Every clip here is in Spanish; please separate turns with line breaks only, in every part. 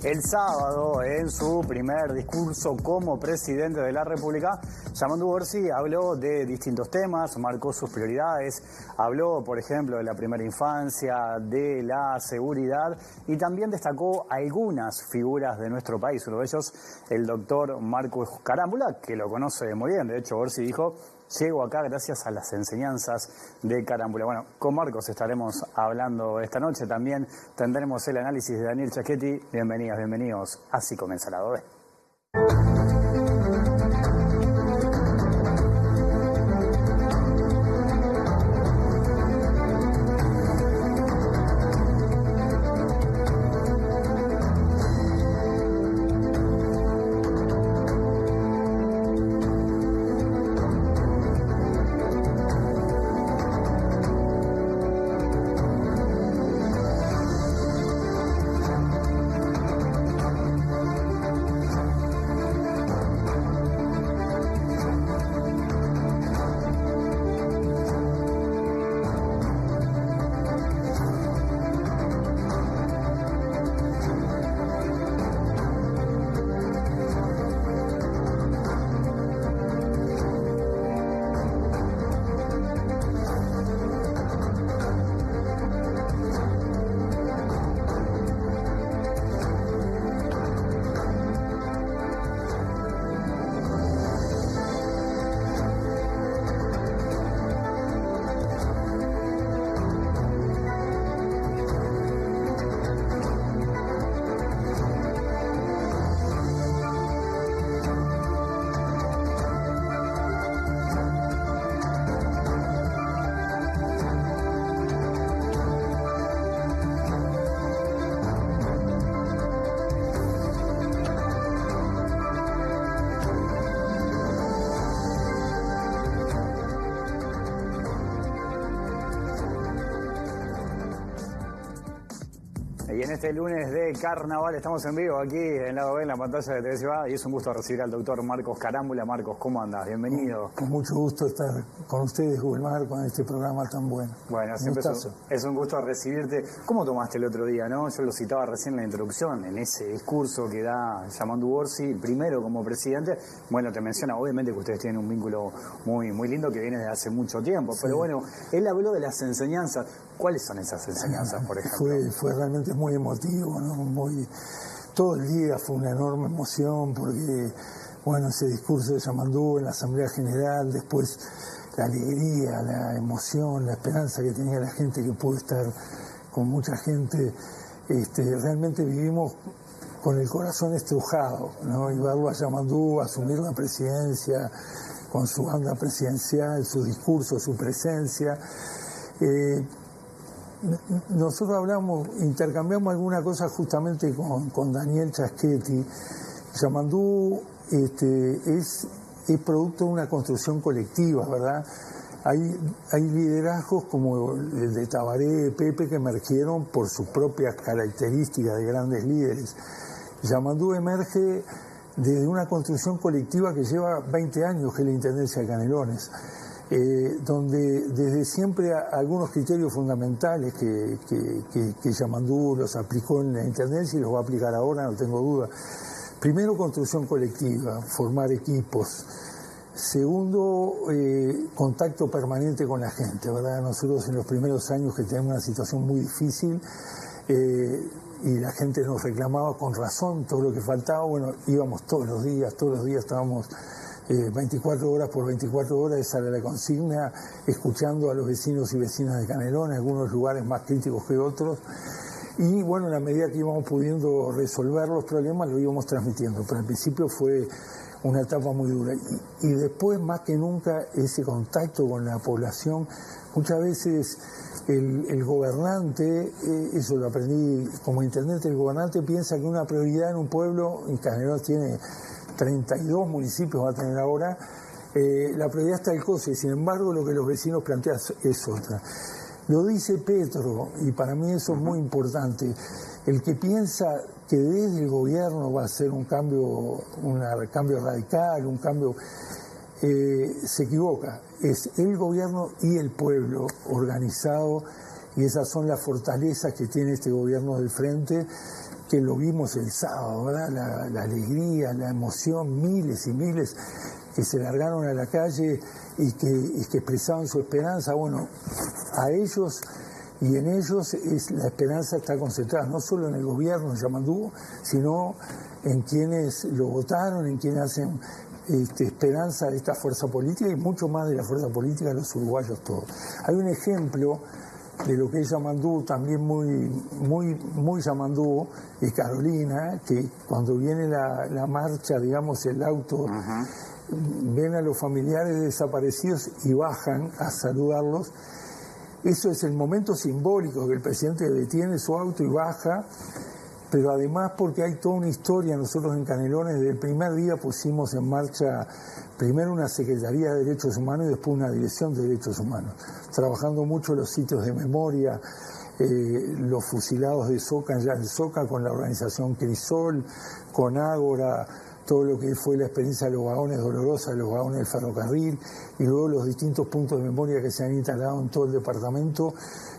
El sábado, en su primer discurso como presidente de la República, Yamandu Orsi habló de distintos temas, marcó sus prioridades, habló, por ejemplo, de la primera infancia, de la seguridad y también destacó algunas figuras de nuestro país. Uno de ellos, el doctor Marcos Carámbula, que lo conoce muy bien. De hecho, Orsi dijo: llego acá gracias a las enseñanzas de Carámbula. Bueno, con Marcos estaremos hablando esta noche. También tendremos el análisis de Daniel Chaschetti. Bienvenidas, bienvenidos. Así comienza la B. Y en este lunes de carnaval estamos en vivo aquí en Lado B, en la pantalla de TV Ciudad, y es un gusto recibir al doctor Marcos Carámbula. Marcos, ¿cómo andas? Bienvenido.
Con mucho gusto estar con ustedes, Gubelmar, con este programa tan bueno.
Bueno, siempre es un gusto recibirte. ¿Cómo tomaste el otro día, no? Yo lo citaba recién en la introducción, en ese discurso que da Yamandu Orsi, primero como presidente. Bueno, te menciona obviamente que ustedes tienen un vínculo muy, muy lindo que viene desde hace mucho tiempo, sí. Pero bueno, él habló de las enseñanzas. ¿Cuáles son esas enseñanzas, por ejemplo?
Fue realmente muy emotivo, ¿no? Todo el día fue una enorme emoción porque, bueno, ese discurso de Yamandu en la Asamblea General, después la alegría, la emoción, la esperanza que tenía la gente que pudo estar con mucha gente. Realmente vivimos con el corazón estrujado, ¿no? Y verlo a Yamandu asumir la presidencia con su banda presidencial, su discurso, su presencia. Nosotros intercambiamos alguna cosa justamente con Daniel Chaschetti. Yamandu es producto de una construcción colectiva, ¿verdad? Hay liderazgos como el de Tabaré, Pepe, que emergieron por sus propias características de grandes líderes. Yamandu emerge de una construcción colectiva que lleva 20 años, que es la Intendencia de Canelones. Donde desde siempre algunos criterios fundamentales que Yamandu los aplicó en la Intendencia y los va a aplicar ahora, no tengo duda. Primero, construcción colectiva, formar equipos. Segundo, contacto permanente con la gente, ¿verdad? Nosotros en los primeros años que teníamos una situación muy difícil y la gente nos reclamaba con razón todo lo que faltaba, bueno, íbamos todos los días estábamos 24 horas por 24 horas, esa era la consigna, escuchando a los vecinos y vecinas de Canelones, algunos lugares más críticos que otros, y bueno, en la medida que íbamos pudiendo resolver los problemas, lo íbamos transmitiendo, pero al principio fue una etapa muy dura, y después más que nunca ese contacto con la población. Muchas veces el gobernante, eso lo aprendí como intendente, el gobernante piensa que una prioridad en un pueblo, y Canelones tiene 32 municipios, va a tener ahora, la prioridad está el cosa, y sin embargo lo que los vecinos plantean es otra. Lo dice Petro, y para mí eso es muy importante. El que piensa que desde el gobierno va a ser un cambio radical, un cambio, se equivoca. Es el gobierno y el pueblo organizado, y esas son las fortalezas que tiene este gobierno del frente, que lo vimos el sábado, ¿verdad? La alegría, la emoción, miles y miles que se largaron a la calle y que expresaban su esperanza. Bueno, a ellos y en ellos la esperanza está concentrada no solo en el gobierno de Yamandú, sino en quienes lo votaron, en quienes hacen esperanza de esta fuerza política y mucho más de la fuerza política de los uruguayos todos. Hay un ejemplo de lo que es Yamandú, también muy Yamandú, y Carolina, que cuando viene la marcha, digamos, el auto, ven a los familiares desaparecidos y bajan a saludarlos. Eso es el momento simbólico que el presidente detiene su auto y baja, pero además porque hay toda una historia. Nosotros en Canelones desde el primer día pusimos en marcha primero una Secretaría de Derechos Humanos y después una Dirección de Derechos Humanos, trabajando mucho los sitios de memoria, los fusilados de Soca, ya en Soca, con la organización Crisol, con Ágora, todo lo que fue la experiencia de los vagones dolorosa, los vagones del ferrocarril, y luego los distintos puntos de memoria que se han instalado en todo el departamento.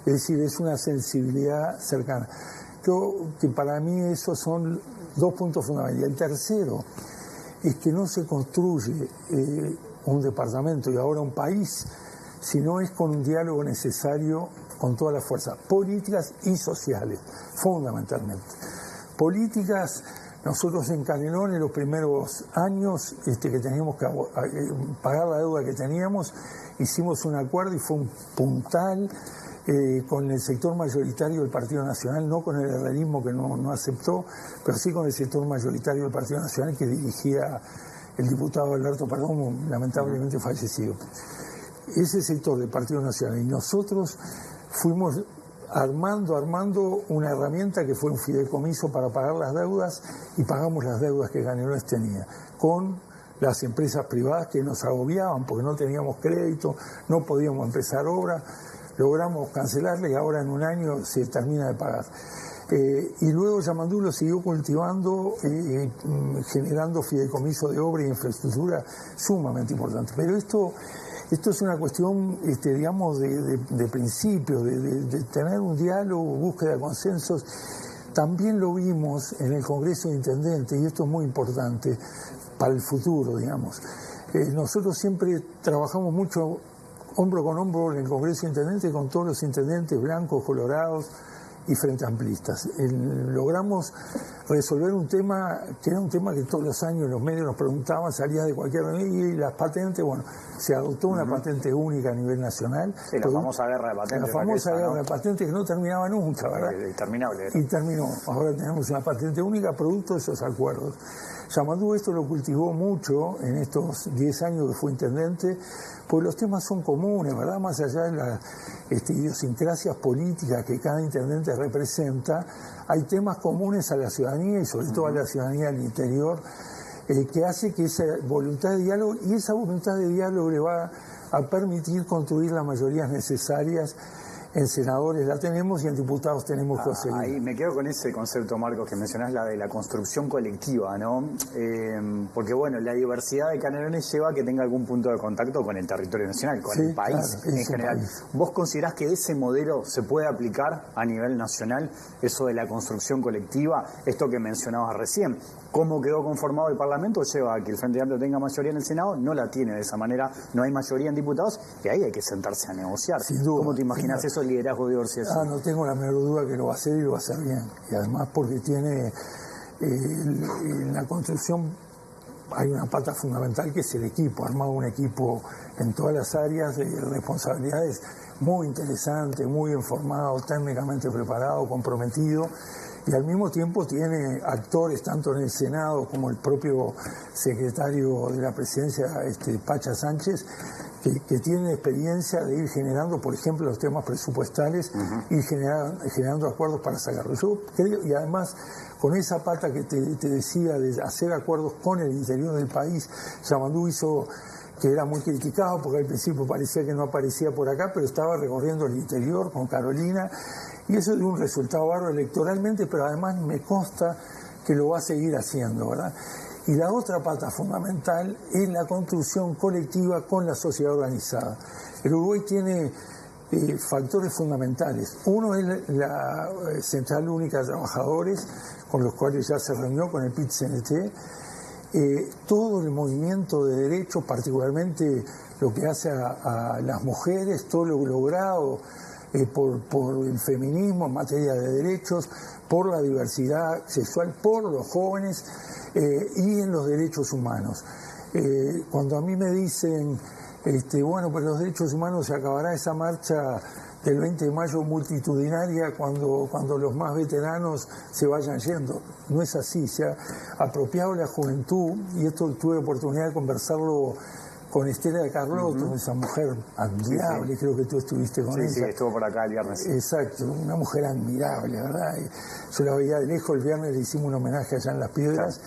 Es decir, es una sensibilidad cercana. Creo que para mí esos son dos puntos fundamentales. El tercero es que no se construye un departamento y ahora un país, sino es con un diálogo necesario con todas las fuerzas políticas y sociales, fundamentalmente. Políticas, nosotros en Canelones los primeros años que teníamos que pagar la deuda que teníamos, hicimos un acuerdo y fue un puntal con el sector mayoritario del Partido Nacional, no con el herrerismo que no aceptó, pero sí con el sector mayoritario del Partido Nacional que dirigía el diputado Alberto Perdomo, lamentablemente fallecido. Ese sector del Partido Nacional y nosotros fuimos armando una herramienta que fue un fideicomiso para pagar las deudas, y pagamos las deudas que Canelones tenía con las empresas privadas que nos agobiaban porque no teníamos crédito, no podíamos empezar obra. Logramos cancelarle y ahora en un año se termina de pagar. Y luego Yamandú lo siguió cultivando, generando fideicomiso de obra y infraestructura sumamente importante. Pero esto es una cuestión, digamos, de principios, de tener un diálogo, búsqueda de consensos. También lo vimos en el Congreso de Intendentes, y esto es muy importante para el futuro, digamos. Nosotros siempre trabajamos mucho hombro con hombro en el Congreso de Intendentes con todos los intendentes blancos, colorados y frente amplistas. Logramos resolver un tema que era un tema que todos los años los medios nos preguntaban, salía de cualquier reunión, y las patentes, bueno, se adoptó una patente única a nivel nacional.
Sí, la famosa guerra de patentes.
La famosa guerra de patentes que no terminaba nunca, ¿verdad?
Interminable.
Y terminó. Ahora tenemos una patente única producto de esos acuerdos. Yamandú esto lo cultivó mucho en estos 10 años que fue intendente, pues los temas son comunes, ¿verdad? Más allá de las idiosincrasias políticas que cada intendente representa, hay temas comunes a la ciudadanía y sobre todo a la ciudadanía del interior, que hace que esa voluntad de diálogo, y esa voluntad de diálogo le va a permitir construir las mayorías necesarias. En senadores la tenemos y en diputados tenemos que conseguir.
Ahí me quedo con ese concepto, Marcos, que mencionás, la de la construcción colectiva, ¿no? Porque, bueno, la diversidad de Canelones lleva a que tenga algún punto de contacto con el territorio nacional, con el país, claro, en general. País. ¿Vos considerás que ese modelo se puede aplicar a nivel nacional, eso de la construcción colectiva, esto que mencionabas recién? ¿Cómo quedó conformado el Parlamento? Lleva a que el Frente Amplio tenga mayoría en el Senado, no la tiene de esa manera, no hay mayoría en diputados, y ahí hay que sentarse a negociar.
Sin duda.
¿Cómo te imaginas eso, el liderazgo de Orsi?
No tengo la menor duda que lo va a hacer y lo va a hacer bien. Y además porque tiene en la construcción hay una pata fundamental que es el equipo, armado un equipo en todas las áreas de responsabilidades muy interesante, muy informado, técnicamente preparado, comprometido, y al mismo tiempo tiene actores tanto en el Senado como el propio secretario de la presidencia, Pacha Sánchez, que tienen experiencia de ir generando, por ejemplo, los temas presupuestales y generando acuerdos para sacarlos. Yo creo, y además con esa pata que te decía de hacer acuerdos con el interior del país, Yamandú hizo, que era muy criticado porque al principio parecía que no aparecía por acá, pero estaba recorriendo el interior con Carolina, y eso dio un resultado bárbaro electoralmente, pero además me consta que lo va a seguir haciendo, ¿verdad? Y la otra pata fundamental es la construcción colectiva con la sociedad organizada. El Uruguay tiene factores fundamentales. Uno es la Central Única de Trabajadores, con los cuales ya se reunió con el PIT-CNT. Todo el movimiento de derechos, particularmente lo que hace a las mujeres, todo lo logrado por el feminismo en materia de derechos, por la diversidad sexual, por los jóvenes y en los derechos humanos. Cuando a mí me dicen, bueno, pues los derechos humanos se acabará esa marcha del 20 de mayo multitudinaria cuando los más veteranos se vayan yendo. No es así, se ha apropiado la juventud, y esto tuve oportunidad de conversarlo con Estela de Carlotto, esa mujer admirable, creo que tú estuviste con ella.
Sí, estuvo por acá el viernes.
Exacto, una mujer admirable, ¿verdad? Yo la veía de lejos, el viernes le hicimos un homenaje allá en Las Piedras,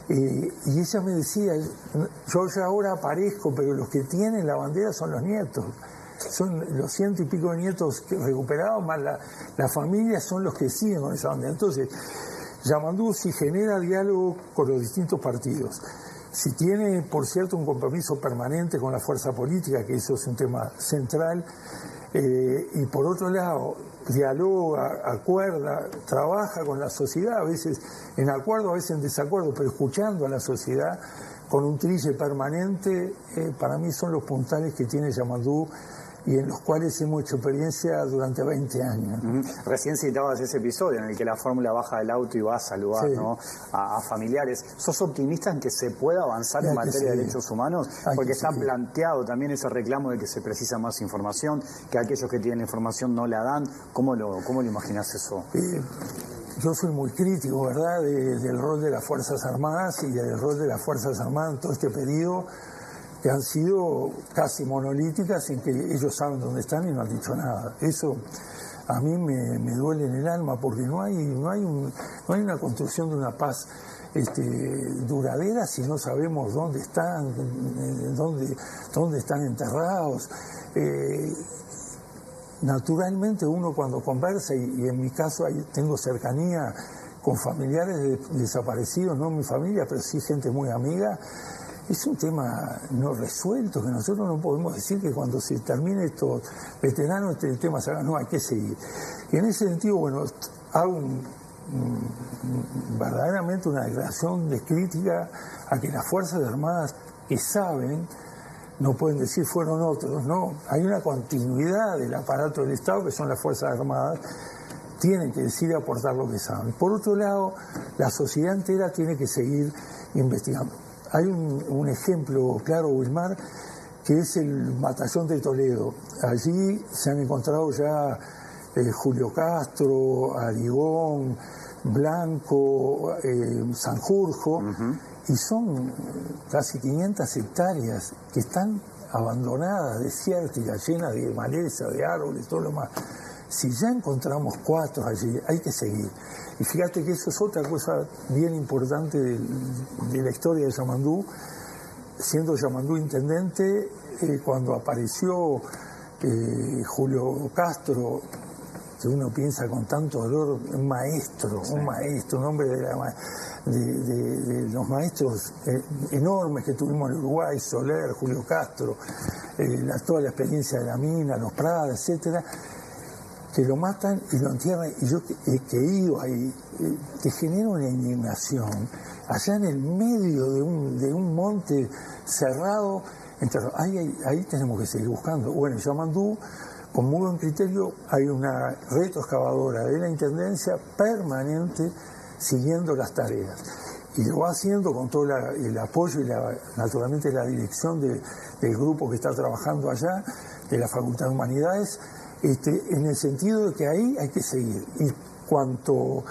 y ella me decía, yo ya ahora aparezco, pero los que tienen la bandera son los nietos. Son los 100 y pico de nietos recuperados, más la familia son los que siguen con esa bandera. Entonces, Yamandú sí genera diálogo con los distintos partidos. Si tiene, por cierto, un compromiso permanente con la fuerza política, que eso es un tema central, y por otro lado, dialoga, acuerda, trabaja con la sociedad, a veces en acuerdo, a veces en desacuerdo, pero escuchando a la sociedad con un trille permanente, para mí son los puntales que tiene Yamandú y en los cuales hemos hecho experiencia durante 20 años.
Recién citabas ese episodio en el que la fórmula baja del auto y va a saludar, ¿no?, a familiares. ¿Sos optimista en que se pueda avanzar en materia de derechos humanos? Porque está planteado también ese reclamo de que se precisa más información, que aquellos que tienen información no la dan. ¿Cómo lo imaginás eso?
Yo soy muy crítico, ¿verdad?, del rol de las Fuerzas Armadas y del rol de las Fuerzas Armadas en todo este periodo, que han sido casi monolíticas en que ellos saben dónde están y no han dicho nada. Eso a mí me duele en el alma, porque no hay una construcción de una paz duradera si no sabemos dónde están, dónde están enterrados. Naturalmente uno cuando conversa, y en mi caso tengo cercanía con familiares desaparecidos, no mi familia, pero sí gente muy amiga, es un tema no resuelto, que nosotros no podemos decir que cuando se termine estos veteranos el tema se haga, no, hay que seguir. Y en ese sentido, bueno, hago verdaderamente una declaración de crítica a que las Fuerzas Armadas, que saben, no pueden decir fueron otros, no, hay una continuidad del aparato del Estado que son las Fuerzas Armadas, tienen que decir y aportar lo que saben. Por otro lado, la sociedad entera tiene que seguir investigando. Hay un ejemplo claro, Wilmar, que es el Batallón de Toledo. Allí se han encontrado ya Julio Castro, Arigón, Blanco, Sanjurjo, y son casi 500 hectáreas que están abandonadas, desérticas, llenas de maleza, de árboles, todo lo más. Si ya encontramos 4 allí, hay que seguir. Y fíjate que eso es otra cosa bien importante de la historia de Yamandú. Siendo Yamandú intendente, cuando apareció Julio Castro, que uno piensa con tanto dolor, un maestro, un hombre de los maestros enormes que tuvimos en Uruguay, Soler, Julio Castro, toda la experiencia de la mina, los Pradas, etcétera, que lo matan y lo entierran, y yo que he ido ahí, te genera una indignación, allá en el medio de un monte cerrado, ahí tenemos que seguir buscando. Bueno, en Yamandú, con muy buen criterio, hay una retroexcavadora de la Intendencia permanente siguiendo las tareas, y lo va haciendo con todo el apoyo y naturalmente la dirección del grupo que está trabajando allá, de la Facultad de Humanidades, en el sentido de que ahí hay que seguir, y cuanto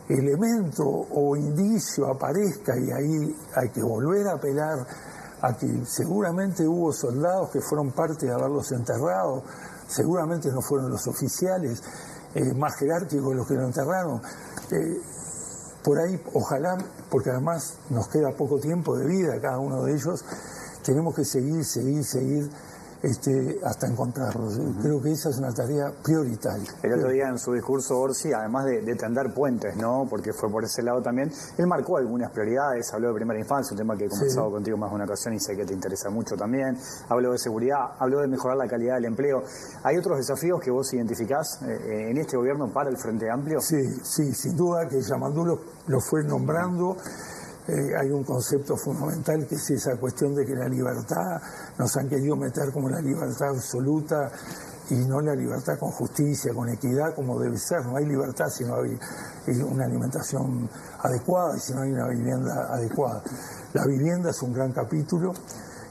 elemento o indicio aparezca, y ahí hay que volver a apelar a que seguramente hubo soldados que fueron parte de haberlos enterrado, seguramente no fueron los oficiales más jerárquicos los que lo enterraron, por ahí ojalá, porque además nos queda poco tiempo de vida cada uno de ellos, tenemos que seguir hasta encontrarlos. Creo que esa es una tarea prioritaria.
El otro día en su discurso, Orsi, además de tender puentes, ¿no? Porque fue por ese lado también, él marcó algunas prioridades, habló de primera infancia, un tema que he conversado contigo más de una ocasión y sé que te interesa mucho también, habló de seguridad, habló de mejorar la calidad del empleo. ¿Hay otros desafíos que vos identificás en este gobierno para el Frente Amplio?
Sí, sin duda que Yamandú lo fue nombrando. Hay un concepto fundamental que es esa cuestión de que la libertad nos han querido meter como la libertad absoluta y no la libertad con justicia, con equidad, como debe ser. No hay libertad si no hay una alimentación adecuada y si no hay una vivienda adecuada. La vivienda es un gran capítulo.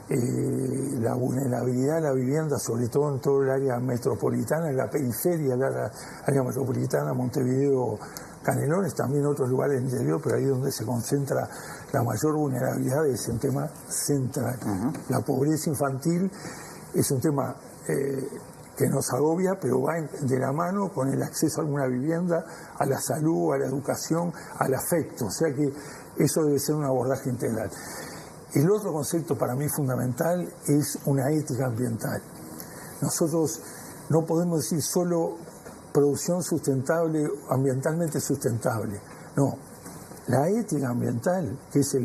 La vulnerabilidad de la vivienda, sobre todo en todo el área metropolitana, en la periferia del área metropolitana, Montevideo, Canelones, también otros lugares del interior, pero ahí es donde se concentra la mayor vulnerabilidad, es un tema central. La pobreza infantil es un tema que nos agobia, pero va de la mano con el acceso a alguna vivienda, a la salud, a la educación, al afecto, o sea que eso debe ser un abordaje integral. El otro concepto para mí fundamental es una ética ambiental. Nosotros no podemos decir solo producción sustentable, ambientalmente sustentable. No, la ética ambiental, que es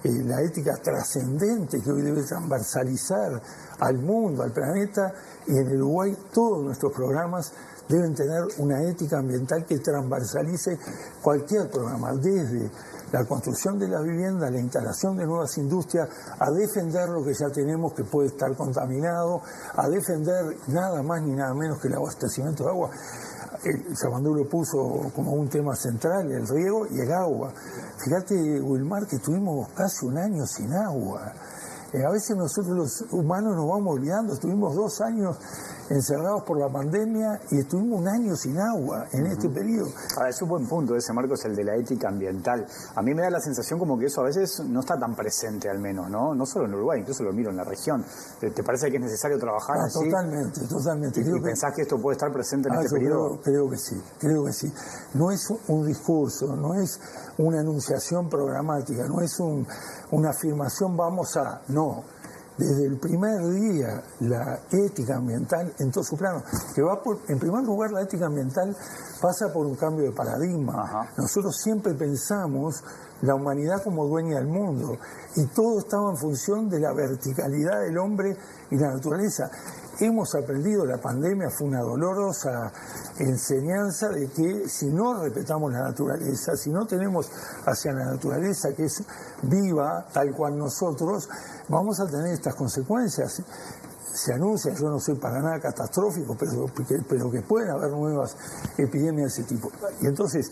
la ética trascendente que hoy debe transversalizar al mundo, al planeta, y en el Uruguay todos nuestros programas deben tener una ética ambiental que transversalice cualquier programa, desde la construcción de la vivienda, la instalación de nuevas industrias, a defender lo que ya tenemos que puede estar contaminado, a defender nada más ni nada menos que el abastecimiento de agua. Yamandú lo puso como un tema central, el riego y el agua. Fíjate, Wilmar, que tuvimos casi un año sin agua. A veces nosotros los humanos nos vamos olvidando, estuvimos 2 años encerrados por la pandemia y estuvimos un año sin agua en este periodo.
Ahora, es un buen punto ese, Marcos, el de la ética ambiental. A mí me da la sensación como que eso a veces no está tan presente, al menos, ¿no? No solo en Uruguay, incluso lo miro en la región. ¿Te parece que es necesario trabajar así?
Totalmente.
¿Y pensás que esto puede estar presente en este periodo?
Creo que sí. No es un discurso, no es una enunciación programática, no es una afirmación vamos a... No. Desde el primer día, la ética ambiental en todo su plano, que va en primer lugar, la ética ambiental pasa por un cambio de paradigma. Nosotros siempre pensamos la humanidad como dueña del mundo y todo estaba en función de la verticalidad del hombre y la naturaleza. Hemos aprendido, la pandemia fue una dolorosa enseñanza de que si no respetamos la naturaleza, si no tenemos hacia la naturaleza que es viva, tal cual nosotros, vamos a tener estas consecuencias. Se anuncia, yo no soy para nada catastrófico, pero que pueden haber nuevas epidemias de ese tipo. Y entonces,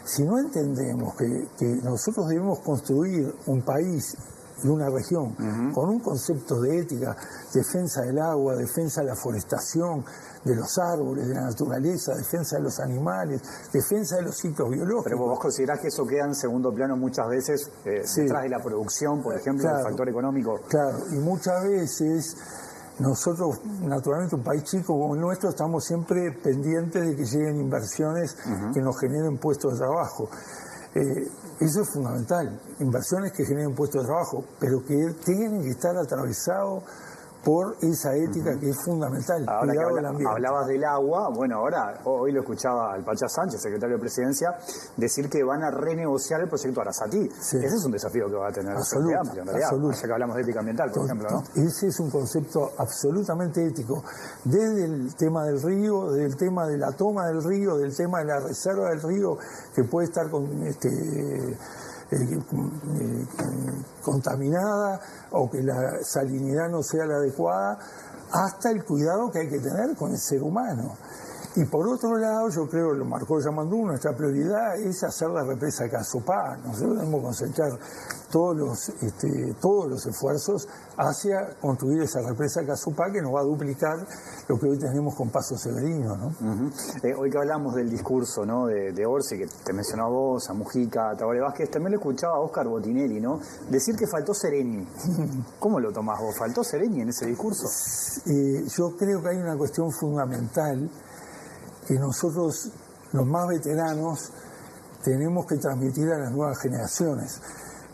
si no entendemos que nosotros debemos construir un país y una región con un concepto de ética, defensa del agua, defensa de la forestación, de los árboles, de la naturaleza, defensa de los animales, defensa de los ciclos biológicos.
Pero vos considerás que eso queda en segundo plano muchas veces detrás de la producción, por ejemplo, del factor económico.
Claro, y muchas veces nosotros, naturalmente, un país chico como el nuestro, estamos siempre pendientes de que lleguen inversiones que nos generen puestos de trabajo. Eso es fundamental, inversiones que generen puestos de trabajo, pero que tienen que estar atravesados por esa ética que es fundamental.
Ahora que hablabas del agua, bueno, ahora hoy lo escuchaba al Pachá Sánchez, secretario de Presidencia, decir que van a renegociar el proyecto Arasatí. Sí. Ese es un desafío que va a tener el Frente Amplio, en realidad, ya que hablamos de ética ambiental, por ejemplo, ¿no?
Ese es un concepto absolutamente ético, desde el tema del río, desde el tema de la toma del río, del tema de la reserva del río, que puede estar contaminada o que la salinidad no sea la adecuada, hasta el cuidado que hay que tener con el ser humano. Y por otro lado, yo creo, lo marcó Yamandú, nuestra prioridad es hacer la represa de Casopá. Nosotros debemos concentrar todos los esfuerzos hacia construir esa represa de Casopá que nos va a duplicar lo que hoy tenemos con Paso Severino, ¿no?
Hoy que hablamos del discurso, ¿no?, de Orsi, que te mencionó a vos, a Mujica, a Tabaré Vázquez, también lo escuchaba a Óscar Botinelli, ¿no?, decir que faltó Sereni. ¿Cómo lo tomás vos? ¿Faltó Sereni en ese discurso?
Yo creo que hay una cuestión fundamental que nosotros, los más veteranos, tenemos que transmitir a las nuevas generaciones.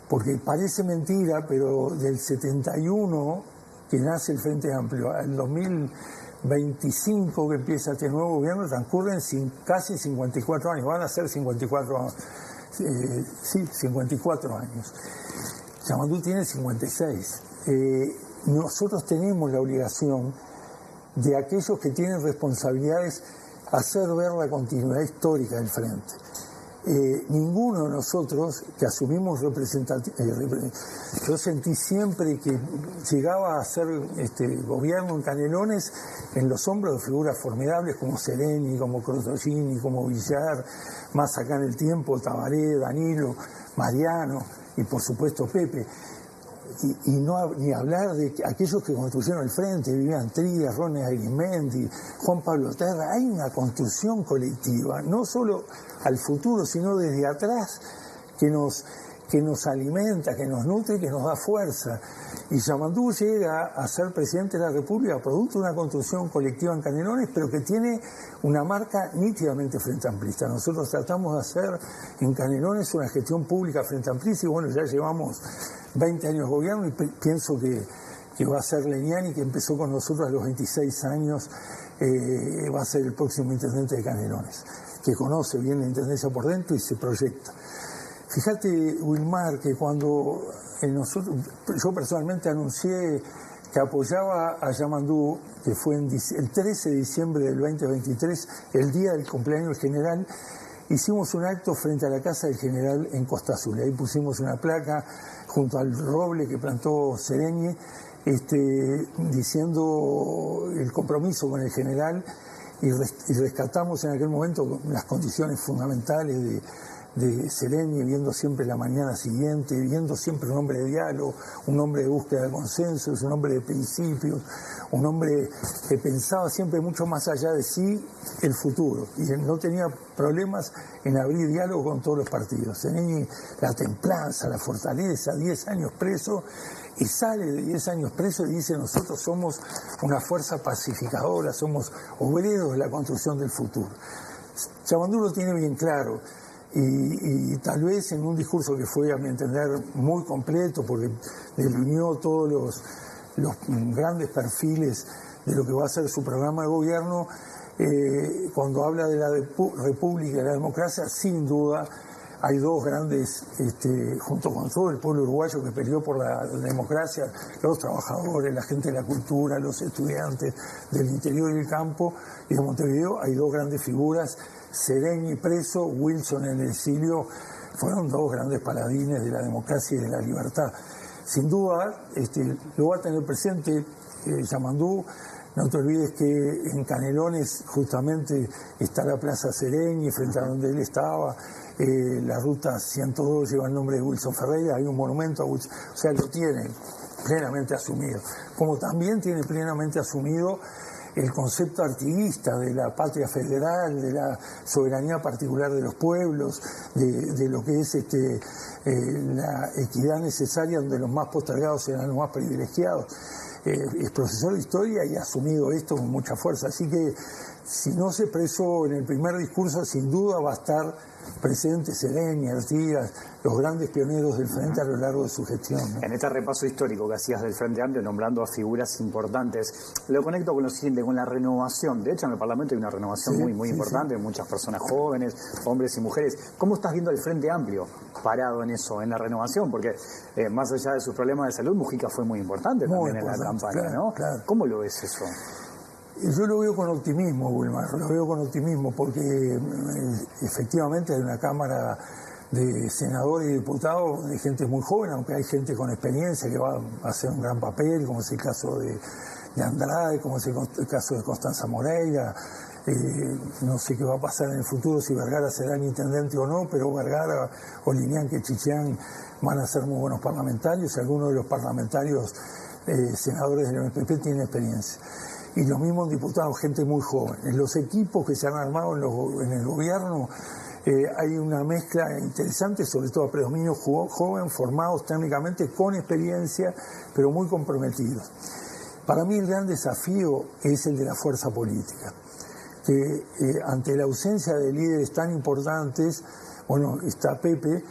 Porque parece mentira, pero del 71 que nace el Frente Amplio, al 2025 que empieza este nuevo gobierno, transcurren casi 54 años, van a ser 54 años. 54 años. Yamandú tiene 56. Nosotros tenemos la obligación de aquellos que tienen responsabilidades hacer ver la continuidad histórica del Frente. Ninguno de nosotros que asumimos yo sentí siempre que llegaba a ser gobierno en Canelones en los hombros de figuras formidables como Sereni, como Crotogini, como Villar, más acá en el tiempo, Tabaré, Danilo, Mariano y por supuesto Pepe. Y no ni hablar de aquellos que construyeron el Frente, Vivian Trías, Ronnie Arismendi, Juan Pablo Terra. Hay una construcción colectiva, no solo al futuro, sino desde atrás, que nos alimenta, que nos nutre, que nos da fuerza. Y Yamandú llega a ser presidente de la República producto de una construcción colectiva en Canelones, pero que tiene una marca nítidamente frente amplista. Nosotros tratamos de hacer en Canelones una gestión pública frente amplista y bueno, ya llevamos 20 años de gobierno y pienso que va a ser Leñani, que empezó con nosotros a los 26 años, va a ser el próximo intendente de Canelones, que conoce bien la intendencia por dentro y se proyecta. Fíjate, Wilmar, que cuando yo personalmente anuncié que apoyaba a Yamandú, que fue el 13 de diciembre del 2023, el día del cumpleaños del general, hicimos un acto frente a la casa del general en Costa Azul. Ahí pusimos una placa junto al roble que plantó Sereñi, diciendo el compromiso con el general y rescatamos en aquel momento las condiciones fundamentales de Sereñi, viendo siempre la mañana siguiente, viendo siempre un hombre de diálogo, un hombre de búsqueda de consensos, un hombre de principios, un hombre que pensaba siempre mucho más allá de sí el futuro y no tenía problemas en abrir diálogo con todos los partidos. Sereñi, la templanza, la fortaleza, 10 años preso, y sale de 10 años preso y dice: nosotros somos una fuerza pacificadora, somos obreros de la construcción del futuro. Yamandú lo tiene bien claro. Y tal vez en un discurso que fue, a mi entender, muy completo, porque delineó todos los grandes perfiles de lo que va a ser su programa de gobierno, cuando habla de la república y de la democracia, sin duda hay dos grandes, junto con todo el pueblo uruguayo que peleó por la democracia, los trabajadores, la gente de la cultura, los estudiantes del interior y del campo y de Montevideo, hay dos grandes figuras. Sereñi preso, Wilson en el exilio, fueron dos grandes paladines de la democracia y de la libertad. Sin duda, lo va a tener presente Yamandú. No te olvides que en Canelones justamente está la Plaza Sereñi, frente a donde él estaba. La ruta 102 lleva el nombre de Wilson Ferreira, hay un monumento a Wilson, o sea, lo tiene plenamente asumido. Como también tiene plenamente asumido el concepto artiguista de la patria federal, de la soberanía particular de los pueblos, de lo que es la equidad necesaria donde los más postergados serán los más privilegiados. Es profesor de historia y ha asumido esto con mucha fuerza. Así que si no se expresó en el primer discurso, sin duda va a estar presente Sereñi, Artigas, los grandes pioneros del Frente a lo largo de su gestión, ¿no?
En este repaso histórico que hacías del Frente Amplio, nombrando a figuras importantes, lo conecto con lo siguiente, con la renovación. De hecho, en el Parlamento hay una renovación muy importante, muchas personas jóvenes, hombres y mujeres. ¿Cómo estás viendo el Frente Amplio parado en eso, en la renovación? Porque más allá de sus problemas de salud, Mujica fue muy importante también en la campaña,
claro,
¿no?
Claro.
¿Cómo lo ves eso?
Yo lo veo con optimismo, Wilmar, lo veo con optimismo porque efectivamente hay una Cámara de senadores y diputados de gente muy joven, aunque hay gente con experiencia que va a hacer un gran papel, como es el caso de Andrade, como es el caso de Constanza Moreira. No sé qué va a pasar en el futuro, si Vergara será el intendente o no, pero Vergara o Linian Quechichán van a ser muy buenos parlamentarios y algunos de los parlamentarios senadores del MPP tienen experiencia. Y los mismos diputados, gente muy joven. En los equipos que se han armado en el gobierno hay una mezcla interesante, sobre todo a predominio joven, formados técnicamente, con experiencia, pero muy comprometidos. Para mí el gran desafío es el de la fuerza política, que ante la ausencia de líderes tan importantes, bueno, está Pepe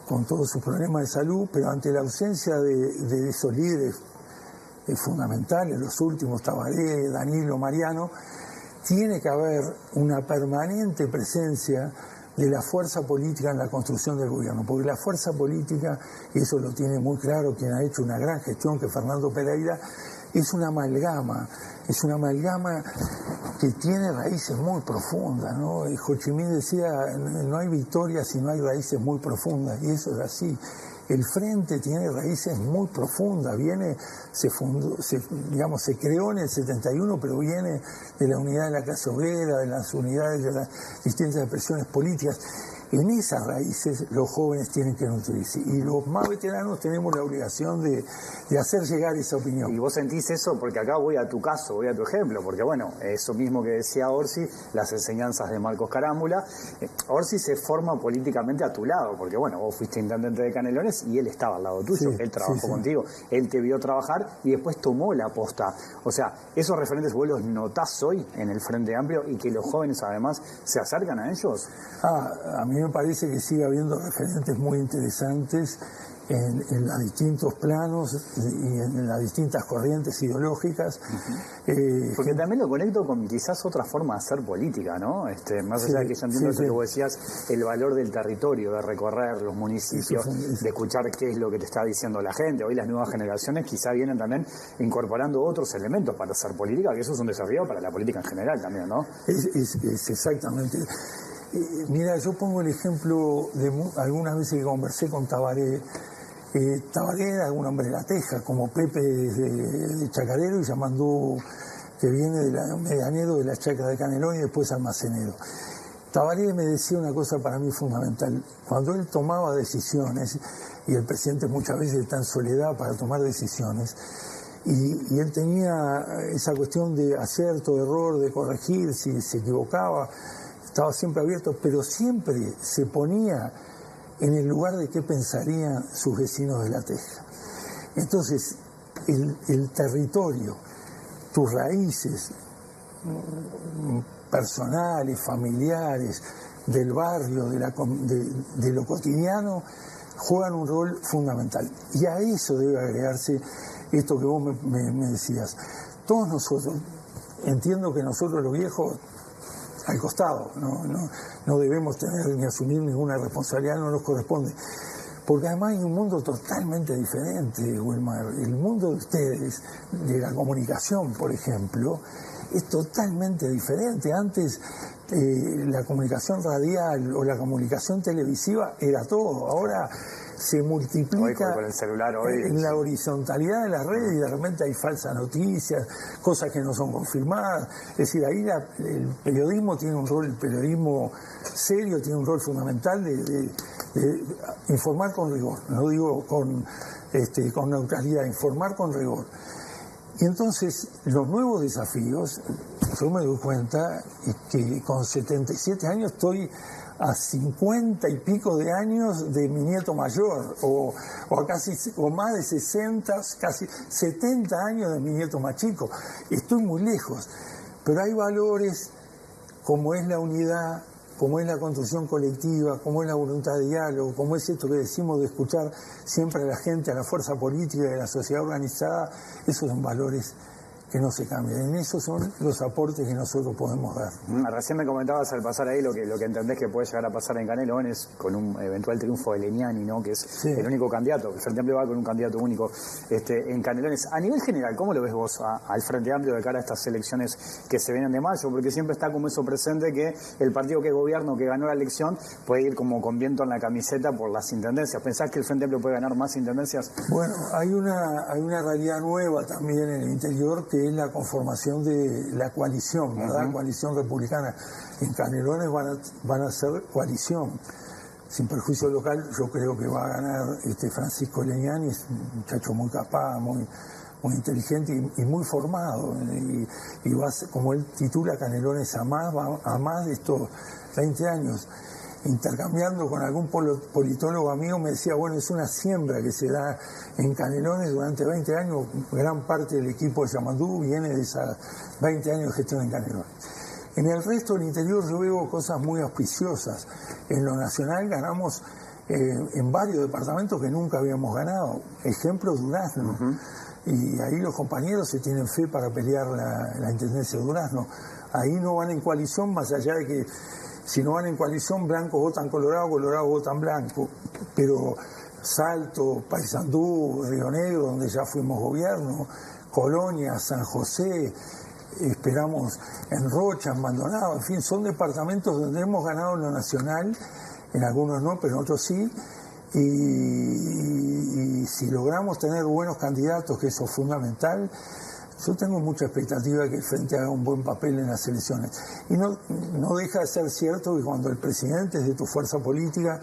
con todos sus problemas de salud, pero ante la ausencia de esos líderes fundamentales, los últimos, Tabaré, Danilo, Mariano, tiene que haber una permanente presencia de la fuerza política en la construcción del gobierno, porque la fuerza política, y eso lo tiene muy claro quien ha hecho una gran gestión, que es Fernando Pereira, es una amalgama que tiene raíces muy profundas, ¿no? Ho Chi Minh decía, no hay victoria si no hay raíces muy profundas, y eso es así. El Frente tiene raíces muy profundas, se creó en el 71, pero viene de la unidad de la clase obrera, de las unidades de las distintas expresiones políticas. En esas raíces los jóvenes tienen que nutrirse, y los más veteranos tenemos la obligación de hacer llegar esa opinión.
Y vos sentís eso, porque acá voy a tu caso, voy a tu ejemplo, porque bueno, eso mismo que decía Orsi, las enseñanzas de Marcos Carámbula, Orsi se forma políticamente a tu lado, porque bueno, vos fuiste intendente de Canelones y él estaba al lado tuyo, él trabajó contigo, él te vio trabajar y después tomó la posta. O sea, esos referentes vos los notás hoy en el Frente Amplio y que los jóvenes además se acercan a ellos.
A mí me parece que sigue habiendo referentes muy interesantes en los distintos planos y en las distintas corrientes ideológicas.
Porque también lo conecto con quizás otra forma de hacer política, ¿no? Más allá de que yo entiendo eso que vos decías, el valor del territorio, de recorrer los municipios, de escuchar qué es lo que te está diciendo la gente. Hoy las nuevas generaciones quizá vienen también incorporando otros elementos para hacer política, que eso es un desafío para la política en general también, ¿no?
Es exactamente. Mira, yo pongo el ejemplo de algunas veces que conversé con Tabaré. Tabaré era un hombre de la teja, como Pepe de Chacarero, y Yamandú, que viene de la medianero de la chacra de Canelón y después almacenero. Tabaré me decía una cosa para mí fundamental. Cuando él tomaba decisiones, y el presidente muchas veces está en soledad para tomar decisiones, y él tenía esa cuestión de acierto, error, de corregir si se equivocaba, estaba siempre abierto, pero siempre se ponía en el lugar de qué pensarían sus vecinos de la teja. Entonces, el territorio, tus raíces personales, familiares, del barrio, de lo cotidiano, juegan un rol fundamental. Y a eso debe agregarse esto que vos me decías. Todos nosotros, entiendo que nosotros los viejos, al costado, no debemos tener ni asumir ninguna responsabilidad, no nos corresponde. Porque además hay un mundo totalmente diferente, Wilmar. El mundo de ustedes, de la comunicación, por ejemplo, es totalmente diferente. Antes la comunicación radial o la comunicación televisiva era todo. Ahora se multiplica
hoy con el celular, hoy,
en la horizontalidad de las redes, y de repente hay falsas noticias, cosas que no son confirmadas. Es decir, ahí el periodismo tiene un rol, el periodismo serio tiene un rol fundamental de informar con rigor, no digo con neutralidad, informar con rigor. Y entonces los nuevos desafíos, yo me doy cuenta que con 77 años estoy a 50 y pico de años de mi nieto mayor, o más de 60, casi 70 años de mi nieto más chico. Estoy muy lejos, pero hay valores como es la unidad, como es la construcción colectiva, como es la voluntad de diálogo, como es esto que decimos de escuchar siempre a la gente, a la fuerza política y a la sociedad organizada. Esos son valores que no se cambian. En eso son los aportes que nosotros podemos dar.
Recién me comentabas al pasar ahí lo que entendés que puede llegar a pasar en Canelones con un eventual triunfo de Legnani, ¿no? Que es el único candidato. El Frente Amplio va con un candidato único en Canelones. A nivel general, ¿cómo lo ves vos al Frente Amplio de cara a estas elecciones que se vienen de mayo? Porque siempre está como eso presente, que el partido que gobierna, que ganó la elección, puede ir como con viento en la camiseta por las intendencias. ¿Pensás que el Frente Amplio puede ganar más intendencias?
Bueno, hay una realidad nueva también en el interior, que es la conformación de la coalición, ¿verdad? Coalición republicana. En Canelones van a ser coalición. Sin perjuicio local, yo creo que va a ganar Francisco Legnani. Es un muchacho muy capaz, muy inteligente y muy formado. Y va a ser, como él titula Canelones a más de estos 20 años. Intercambiando con algún politólogo amigo, me decía, bueno, es una siembra que se da en Canelones durante 20 años. Gran parte del equipo de Yamandú viene de esos 20 años de gestión en Canelones. En el resto del interior yo veo cosas muy auspiciosas. En lo nacional ganamos en varios departamentos que nunca habíamos ganado. Ejemplo, Durazno. Y ahí los compañeros se tienen fe para pelear la Intendencia de Durazno. Ahí no van en coalición, más allá de que si no van en coalición, blancos votan colorado, colorado votan blanco. Pero Salto, Paysandú, Río Negro, donde ya fuimos gobierno, Colonia, San José, esperamos en Rocha, en Maldonado, en fin, son departamentos donde hemos ganado en lo nacional, en algunos no, pero en otros sí. Y si logramos tener buenos candidatos, que eso es fundamental, yo tengo mucha expectativa de que el Frente haga un buen papel en las elecciones. Y no deja de ser cierto que cuando el presidente es de tu fuerza política,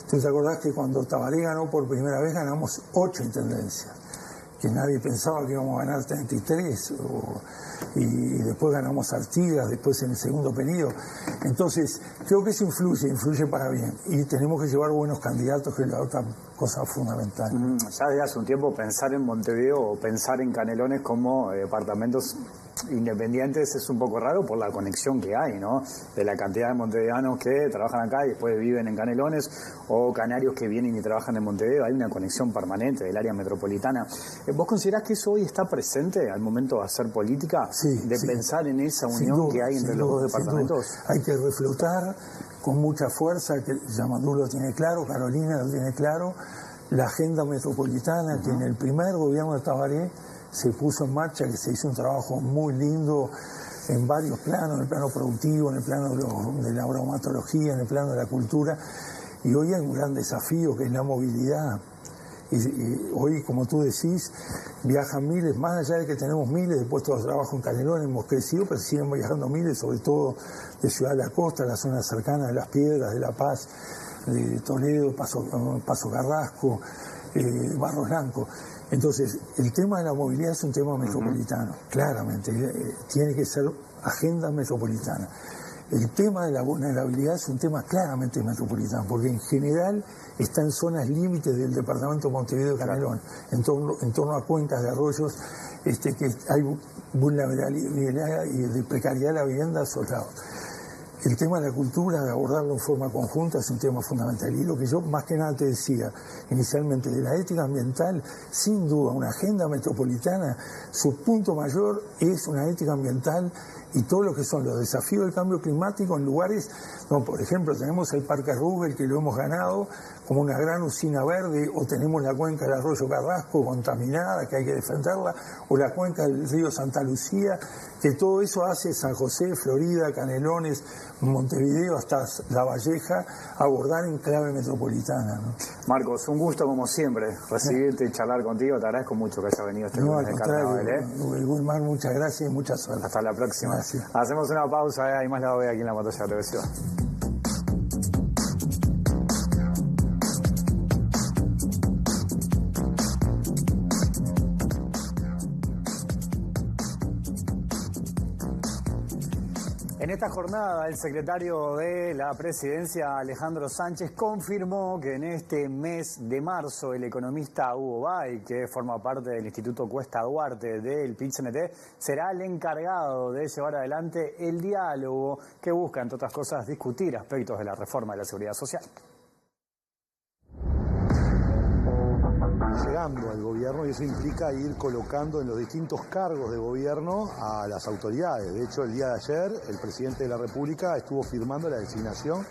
tú te acordás que cuando Tabaré ganó por primera vez ganamos 8 intendencias, que nadie pensaba que íbamos a ganar 33, y después ganamos Artigas, después en el segundo periodo. Entonces, creo que eso influye para bien, y tenemos que llevar buenos candidatos, que es la otra cosa fundamental.
Ya desde hace un tiempo pensar en Montevideo o pensar en Canelones como departamentos independientes es un poco raro por la conexión que hay, ¿no? De la cantidad de montevideanos que trabajan acá y después viven en Canelones, o canarios que vienen y trabajan en Montevideo. Hay una conexión permanente del área metropolitana. ¿Vos considerás que eso hoy está presente al momento de hacer política?
Sí,
de pensar en esa unión que hay entre los dos departamentos.
Hay que reflotar con mucha fuerza, que Yamandú lo tiene claro, Carolina lo tiene claro, la agenda metropolitana, que en el primer gobierno de Tabaré se puso en marcha, que se hizo un trabajo muy lindo en varios planos, en el plano productivo, en el plano de la bromatología, en el plano de la cultura, y hoy hay un gran desafío que es la movilidad. Y hoy, como tú decís, viajan miles, más allá de que tenemos miles de puestos de trabajo en Canelones, hemos crecido, pero siguen viajando miles, sobre todo de Ciudad de la Costa, la zona cercana de Las Piedras, de La Paz, de Toledo, Paso Carrasco, Barros Blanco. Entonces, el tema de la movilidad es un tema metropolitano, claramente, tiene que ser agenda metropolitana. El tema de la vulnerabilidad es un tema claramente metropolitano, porque en general está en zonas límites del departamento de Montevideo y Canelones, en torno a cuencas de arroyos, que hay vulnerabilidad y de precariedad de la vivienda a esos lados. El tema de la cultura, de abordarlo en forma conjunta, es un tema fundamental. Y lo que yo más que nada te decía inicialmente de la ética ambiental, sin duda, una agenda metropolitana, su punto mayor es una ética ambiental y todo lo que son los desafíos del cambio climático en lugares donde, por ejemplo, tenemos el Parque Rubel, que lo hemos ganado como una gran usina verde, o tenemos la cuenca del arroyo Carrasco contaminada, que hay que defenderla, o la cuenca del río Santa Lucía, que todo eso hace San José, Florida, Canelones, Montevideo, hasta La Valleja, abordar en clave metropolitana, ¿no?
Marcos, un gusto como siempre recibirte y charlar contigo. Te agradezco mucho que hayas venido este lunes de carnaval.
Wilmar, muchas gracias y mucha suerte.
Hasta la próxima.
Gracias.
Hacemos una pausa, hay más la voy aquí en la pantalla de televisión. En esta jornada, el secretario de la Presidencia, Alejandro Sánchez, confirmó que en este mes de marzo el economista Hugo Bay, que forma parte del Instituto Cuesta Duarte del PIT-CNT, será el encargado de llevar adelante el diálogo que busca, entre otras cosas, discutir aspectos de la reforma de la seguridad social.
Llegando al gobierno, y eso implica ir colocando en los distintos cargos de gobierno a las autoridades. De hecho, el día de ayer el presidente de la República estuvo firmando la designación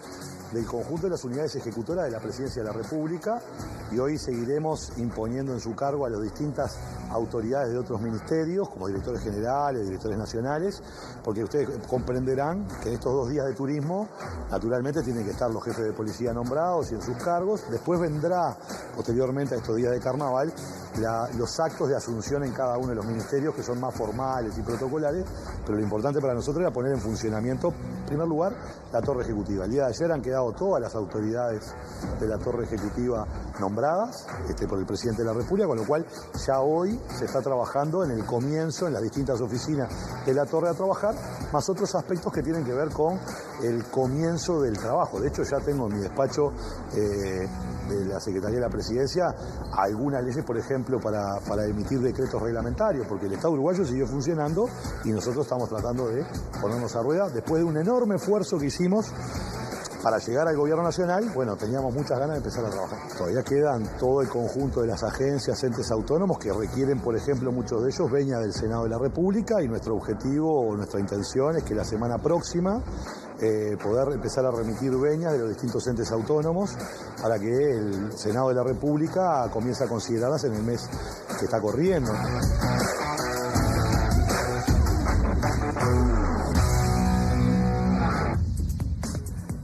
del conjunto de las unidades ejecutoras de la Presidencia de la República, y hoy seguiremos imponiendo en su cargo a las distintas autoridades de otros ministerios, como directores generales, directores nacionales, porque ustedes comprenderán que en estos 2 días de turismo, naturalmente tienen que estar los jefes de policía nombrados y en sus cargos. Después vendrá, posteriormente a estos días de carnaval, los actos de asunción en cada uno de los ministerios, que son más formales y protocolares, pero lo importante para nosotros era poner en funcionamiento, en primer lugar, la torre ejecutiva. El día de ayer han quedado todas las autoridades de la torre ejecutiva nombradas por el presidente de la República, con lo cual ya hoy se está trabajando en el comienzo, en las distintas oficinas de la torre a trabajar, más otros aspectos que tienen que ver con el comienzo del trabajo. De hecho, ya tengo en mi despacho de la Secretaría de la Presidencia algunas leyes, por ejemplo, para emitir decretos reglamentarios, porque el Estado uruguayo siguió funcionando y nosotros estamos tratando de ponernos a rueda después de un enorme esfuerzo que hicimos para llegar al gobierno nacional, bueno, teníamos muchas ganas de empezar a trabajar. Todavía quedan todo el conjunto de las agencias, entes autónomos que requieren, por ejemplo, muchos de ellos veña del Senado de la República, y nuestro objetivo o nuestra intención es que la semana próxima poder empezar a remitir veñas de los distintos entes autónomos para que el Senado de la República comience a considerarlas en el mes que está corriendo.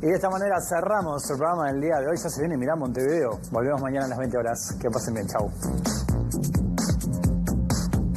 Y de esta manera cerramos el programa del día de hoy. Ya se viene Mirá Montevideo. Volvemos mañana a las 20 horas. Que pasen bien. Chau.